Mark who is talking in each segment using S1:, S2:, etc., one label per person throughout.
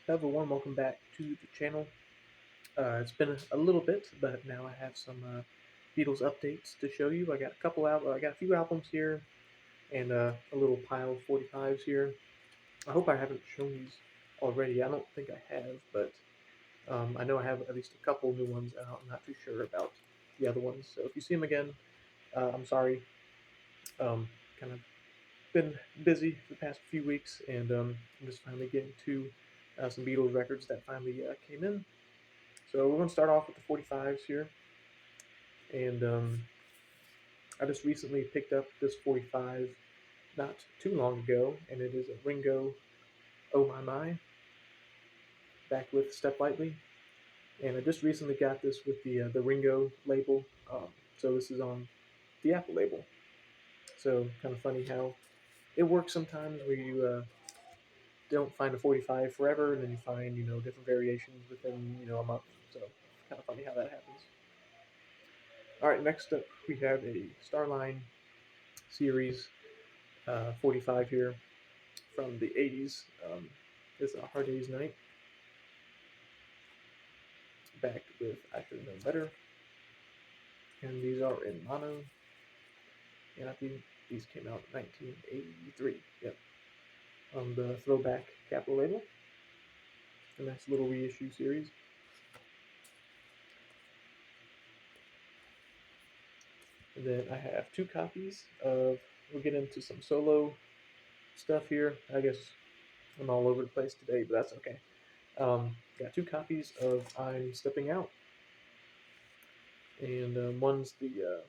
S1: Hello everyone, welcome back to the channel. It's been a little bit, but now I have some Beatles updates to show you. I got a few albums here, and a little pile of 45s here. I hope I haven't shown these already. I don't think I have, but I know I have at least a couple new ones. And I'm not too sure about the other ones. So if you see them again, I'm sorry. Kind of been busy the past few weeks, and I'm just finally getting to some Beatles records that finally came in. So we're going to start off with the 45s here, and I just recently picked up this 45 not too long ago, and it is a Ringo "Oh My My" back with "Step Lightly," and I just recently got this with the Ringo label. So this is on the Apple label. So kind of funny how it works sometimes, where you don't find a 45 forever, and then you find different variations within a month. So kind of funny how that happens. All right, next up we have a Starline series 45 here from the 80s. It's a Hard Day's Night, back with I Should Know Better. And these are in mono. And I think these came out in 1983. Yep. On the Throwback Capitol label. A nice little reissue series. And then I have two copies of, we'll get into some solo stuff here. I guess I'm all over the place today, but that's okay. Got two copies of I'm Stepping Out. And one's a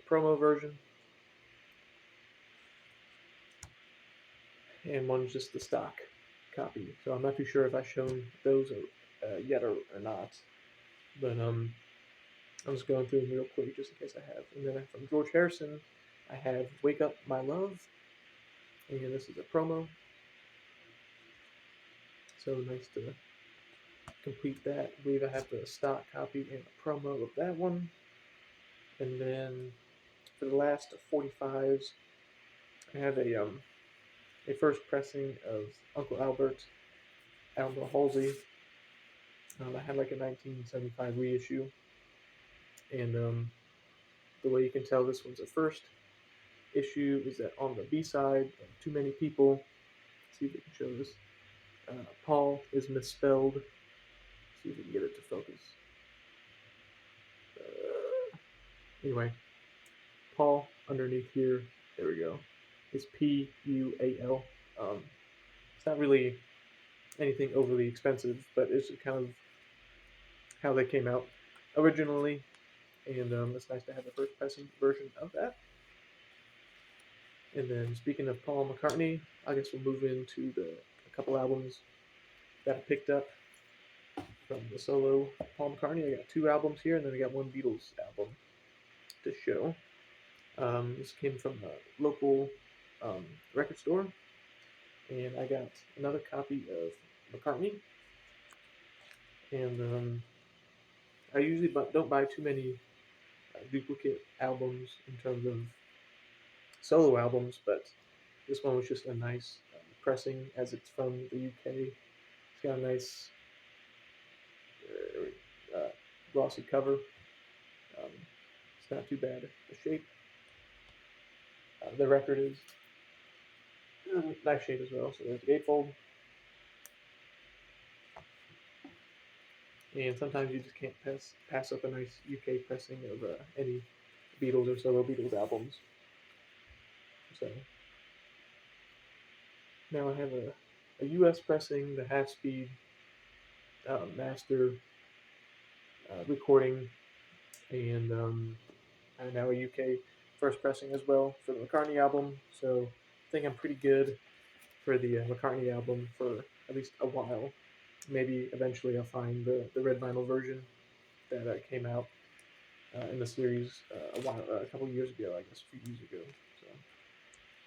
S1: promo version, and one's just the stock copy. So I'm not too sure if I've shown those yet or not. But I'm just going through them real quick just in case I have. And then from George Harrison, I have Wake Up My Love. And this is a promo. So nice to complete that. I believe I have the stock copy and a promo of that one. And then for the last 45s, I have a first pressing of Uncle Albert, Alma Halsey. I had like a 1975 reissue, and the way you can tell this one's a first issue is that on the B side, Too Many People. Let's see if we can show this. Paul is misspelled. Let's see if we can get it to focus. Anyway, Paul underneath here. There we go. Is Pual. It's not really anything overly expensive, but it's just kind of how they came out originally, and it's nice to have the first pressing version of that. And then speaking of Paul McCartney, I guess we'll move into a couple albums that I picked up from the solo Paul McCartney. I got two albums here, and then I got one Beatles album to show. This came from a local record store, and I got another copy of McCartney. And I usually don't buy too many duplicate albums in terms of solo albums, but this one was just a nice pressing, as it's from the UK. It's got a nice glossy cover. It's not too bad the shape. The record is nice shape as well. So there's the gatefold. And sometimes you just can't pass up a nice UK pressing of any Beatles or solo Beatles albums. So now I have a US pressing, the half speed master recording, and now a UK first pressing as well for the McCartney album. So I think I'm pretty good for the McCartney album for at least a while. Maybe eventually I'll find the red vinyl version that came out in the series a couple years ago, I guess a few years ago. So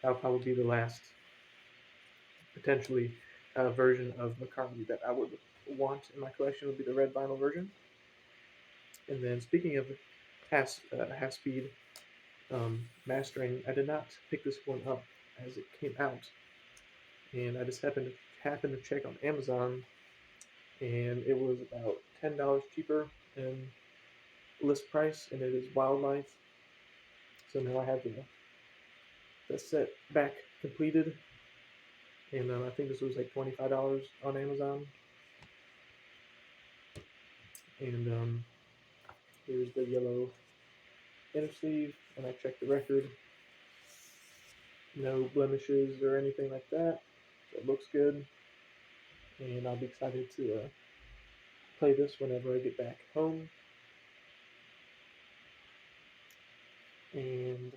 S1: that'll probably be the last potentially version of McCartney that I would want in my collection. Would be the red vinyl version. And then speaking of half speed mastering, I did not pick this one up as it came out, and I just happened to happened to check on Amazon, and it was about $10 cheaper than list price, and it is wildlife. So now I have the set back completed, and I think this was like $25 on Amazon. And here's the yellow inner sleeve, and I checked the record. No blemishes or anything like that. So it looks good, and I'll be excited to play this whenever I get back home. And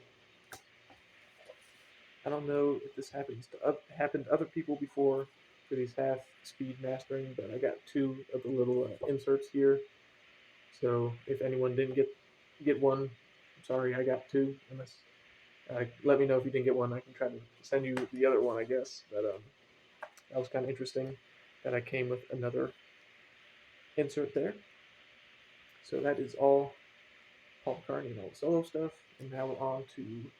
S1: I don't know if this happened to other people before for these half speed mastering, but I got two of the little inserts here. So if anyone didn't get one, I'm sorry, I got two. Unless let me know if you didn't get one, I can try to send you the other one, I guess. But that was kind of interesting that I came with another insert there. So that is all Paul McCartney and all the solo stuff. And now we're on to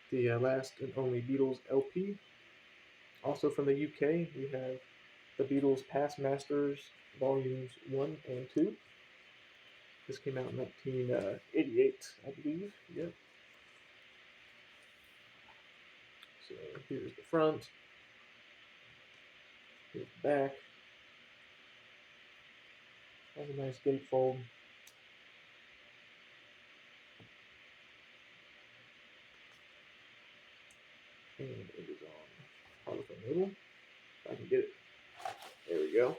S1: the last and only Beatles LP. Also from the UK, we have the Beatles Past Masters Volumes 1 and 2. This came out in 1988, I believe. Yep. So here's the front. Here's the back. Has a nice gatefold. And it is on polyphone label. If I can get it. There we go.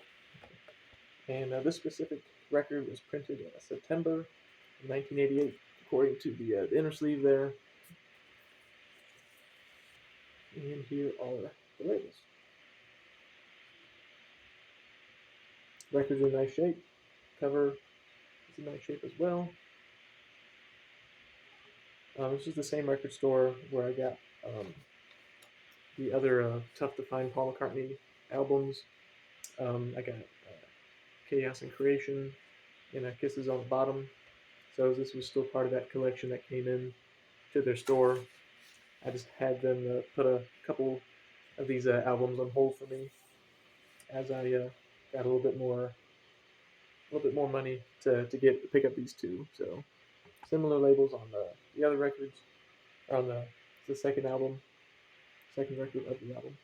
S1: And this specific record was printed in September of 1988, according to the inner sleeve there. And here are the labels. Record's in nice shape. Cover is in nice shape as well. This is the same record store where I got the other tough to find Paul McCartney albums. I got Chaos and Creation and Kisses on the bottom. So this was still part of that collection that came in to their store. I just had them put a couple of these albums on hold for me as I got a little bit more money to pick up these two. So similar labels on the other records, or on the second record of the album.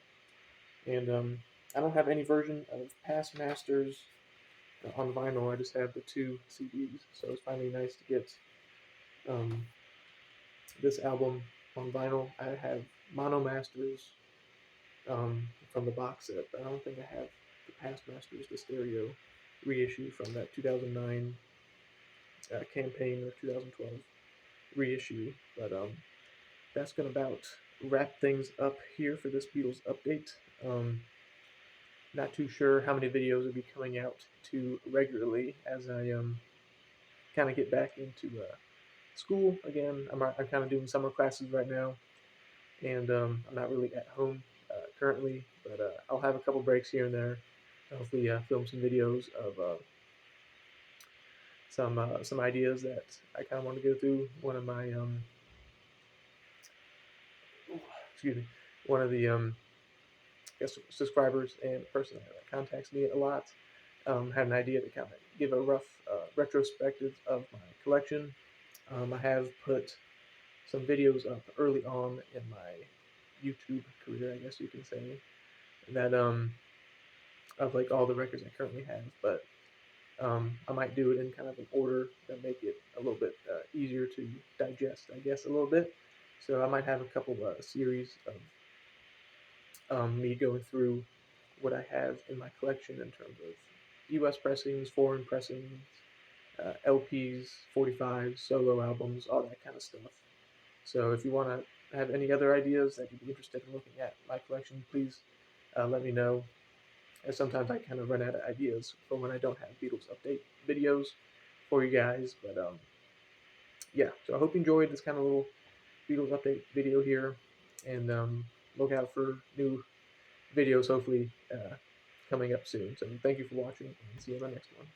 S1: And I don't have any version of Past Masters on vinyl. I just have the two CDs. So it's finally nice to get this album on vinyl. I have Mono Masters from the box set, but I don't think I have the Past Masters, the stereo reissue from that 2009 campaign or 2012 reissue. But that's going to about wrap things up here for this Beatles update. Not too sure how many videos will be coming out too regularly as I kind of get back into school again. I'm kind of doing summer classes right now, and I'm not really at home currently, but I'll have a couple breaks here and there. Hopefully, film some videos of some ideas that I kind of want to go through. One of my one of the subscribers and person that contacts me a lot had an idea to kind of give a rough retrospective of my collection. I have put some videos up early on in my YouTube career, I guess you can say, that of like all the records I currently have, but I might do it in kind of an order that make it a little bit easier to digest, I guess, a little bit. So I might have a couple series of me going through what I have in my collection in terms of U.S. pressings, foreign pressings, LPs, 45s, solo albums, all that kind of stuff. So if you want to have any other ideas that you'd be interested in looking at my collection, please let me know. And sometimes I kind of run out of ideas for when I don't have Beatles update videos for you guys. But yeah, so I hope you enjoyed this kind of little Beatles update video here. And look out for new videos, hopefully, coming up soon. So thank you for watching, and see you in the next one.